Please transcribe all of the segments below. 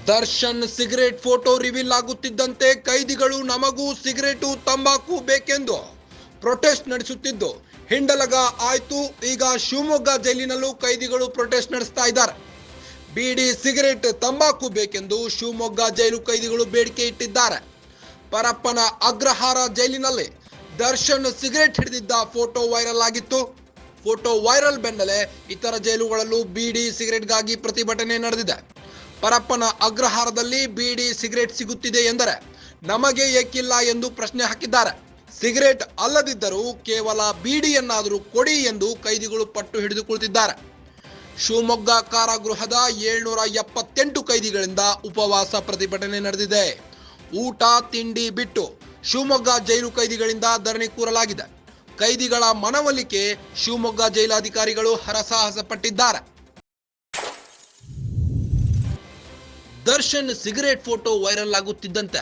Darshan cigarette photo reveal ಆಗುತ್ತಿದ್ದಂತೆ ಕೈದಿಗಳು ನಮಗೂ cigarette ತಂಬಾಕು ಬೇಕೆಂದು ಪ್ರೊಟೆಸ್ಟ್ ನಡೆಸುತ್ತಿದ್ದು ಹಿಂಡಲಗ ಆಯ್ತು. ಈಗ ಶಿವಮೊಗ್ಗ ಜೈಲಿನಲ್ಲೂ ಕೈದಿಗಳು ಪ್ರೊಟೆಸ್ಟ್ ನಡೆಸ್ತಾ ಇದ್ದಾರೆ. ಬೀಡಿ ಸಿಗರೇಟ್ ತಂಬಾಕು ಬೇಕೆಂದು ಶಿವಮೊಗ್ಗ ಜೈಲು ಕೈದಿಗಳು ಬೇಡಿಕೆ ಇಟ್ಟಿದ್ದಾರೆ. ಪರಪ್ಪನ ಅಗ್ರಹಾರ ಜೈಲಿನಲ್ಲಿ ದರ್ಶನ್ ಸಿಗರೇಟ್ ಹಿಡಿದಿದ್ದ ಫೋಟೋ ವೈರಲ್ ಆಗಿತ್ತು. ಫೋಟೋ ವೈರಲ್ ಬೆನ್ನಲ್ಲೇ ಇತರ ಜೈಲುಗಳಲ್ಲೂ ಬೀಡಿ ಸಿಗರೇಟ್ಗಾಗಿ ಪ್ರತಿಭಟನೆ ನಡೆದಿದೆ. ಪರಪ್ಪನ ಅಗ್ರಹಾರದಲ್ಲಿ ಬೀಡಿ ಸಿಗರೇಟ್ ಸಿಗುತ್ತಿದೆ ಎಂದರೆ ನಮಗೆ ಏಕಿಲ್ಲ ಎಂದು ಪ್ರಶ್ನೆ ಹಾಕಿದ್ದಾರೆ. ಸಿಗರೇಟ್ ಅಲ್ಲದಿದ್ದರೂ ಕೇವಲ ಬೀಡಿಯನ್ನಾದರೂ ಕೊಡಿ ಎಂದು ಕೈದಿಗಳು ಪಟ್ಟು ಹಿಡಿದು ಕುಳಿತಿದ್ದಾರೆ. ಶಿವಮೊಗ್ಗ ಕಾರಾಗೃಹದ 778 ಕೈದಿಗಳಿಂದ ಉಪವಾಸ ಪ್ರತಿಭಟನೆ ನಡೆದಿದೆ. ಊಟ ತಿಂಡಿ ಬಿಟ್ಟು ಶಿವಮೊಗ್ಗ ಜೈಲು ಕೈದಿಗಳಿಂದ ಧರಣಿ ಕೂರಲಾಗಿದೆ. ಕೈದಿಗಳ ಮನವೊಲಿಕೆ ಶಿವಮೊಗ್ಗ ಜೈಲಾಧಿಕಾರಿಗಳು ಹರಸಾಹಸ ಪಟ್ಟಿದ್ದಾರೆ. ದರ್ಶನ್ ಸಿಗರೇಟ್ ಫೋಟೋ ವೈರಲ್ ಆಗುತ್ತಿದ್ದಂತೆ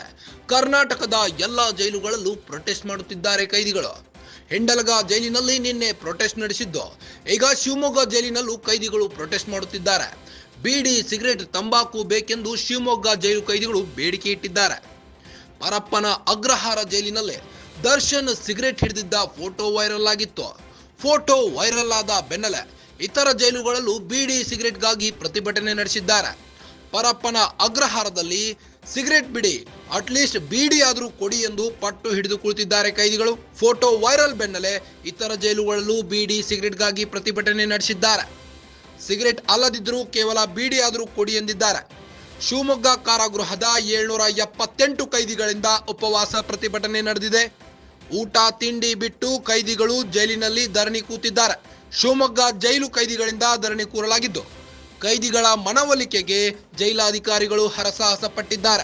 ಕರ್ನಾಟಕದ ಎಲ್ಲಾ ಜೈಲುಗಳಲ್ಲೂ ಪ್ರೊಟೆಸ್ಟ್ ಮಾಡುತ್ತಿದ್ದಾರೆ ಕೈದಿಗಳು. ಹಿಂಡಲಗ ಜೈಲಿನಲ್ಲಿ ನಿನ್ನೆ ಪ್ರೊಟೆಸ್ಟ್ ನಡೆಸಿದ್ದು, ಈಗ ಶಿವಮೊಗ್ಗ ಜೈಲಿನಲ್ಲೂ ಕೈದಿಗಳು ಪ್ರೊಟೆಸ್ಟ್ ಮಾಡುತ್ತಿದ್ದಾರೆ. ಬೀಡಿ ಸಿಗರೇಟ್ ತಂಬಾಕು ಬೇಕೆಂದು ಶಿವಮೊಗ್ಗ ಜೈಲು ಕೈದಿಗಳು ಬೇಡಿಕೆ ಇಟ್ಟಿದ್ದಾರೆ. ಪರಪ್ಪನ ಅಗ್ರಹಾರ ಜೈಲಿನಲ್ಲಿ ದರ್ಶನ್ ಸಿಗರೇಟ್ ಹಿಡಿದಿದ್ದ ಫೋಟೋ ವೈರಲ್ ಆಗಿತ್ತು. ಫೋಟೋ ವೈರಲ್ ಆದ ಬೆನ್ನಲ್ಲೇ ಇತರ ಜೈಲುಗಳಲ್ಲೂ ಬೀಡಿ ಸಿಗರೇಟ್ಗಾಗಿ ಪ್ರತಿಭಟನೆ ನಡೆಸಿದ್ದಾರೆ. ಪರಪ್ಪನ ಅಗ್ರಹಾರದಲ್ಲಿ ಸಿಗರೇಟ್ ಬಿಡಿ, ಅಟ್ಲೀಸ್ಟ್ ಬೀಡಿ ಆದರೂ ಕೊಡಿ ಎಂದು ಪಟ್ಟು ಹಿಡಿದು ಕುಳಿತಿದ್ದಾರೆ ಕೈದಿಗಳು. ಫೋಟೋ ವೈರಲ್ ಬೆನ್ನಲ್ಲೇ ಇತರ ಜೈಲುಗಳಲ್ಲೂ ಬೀಡಿ ಸಿಗರೇಟ್ಗಾಗಿ ಪ್ರತಿಭಟನೆ ನಡೆಸಿದ್ದಾರೆ. ಸಿಗರೇಟ್ ಅಲ್ಲದಿದ್ದರೂ ಕೇವಲ ಬೀಡಿ ಆದರೂ ಕೊಡಿ ಎಂದಿದ್ದಾರೆ. ಶಿವಮೊಗ್ಗ ಕಾರಾಗೃಹದ 778 ಕೈದಿಗಳಿಂದ ಉಪವಾಸ ಪ್ರತಿಭಟನೆ ನಡೆದಿದೆ. ಊಟ ತಿಂಡಿ ಬಿಟ್ಟು ಕೈದಿಗಳು ಜೈಲಿನಲ್ಲಿ ಧರಣಿ ಕೂತಿದ್ದಾರೆ. ಶಿವಮೊಗ್ಗ ಜೈಲು ಕೈದಿಗಳಿಂದ ಧರಣಿ ಕೂರಲಾಗಿದ್ದು, ಕೈದಿಗಳ ಮನವೊಲಿಕೆಗೆ ಜೈಲಾಧಿಕಾರಿಗಳು ಹರಸಾಹಸ ಪಟ್ಟಿದ್ದಾರೆ.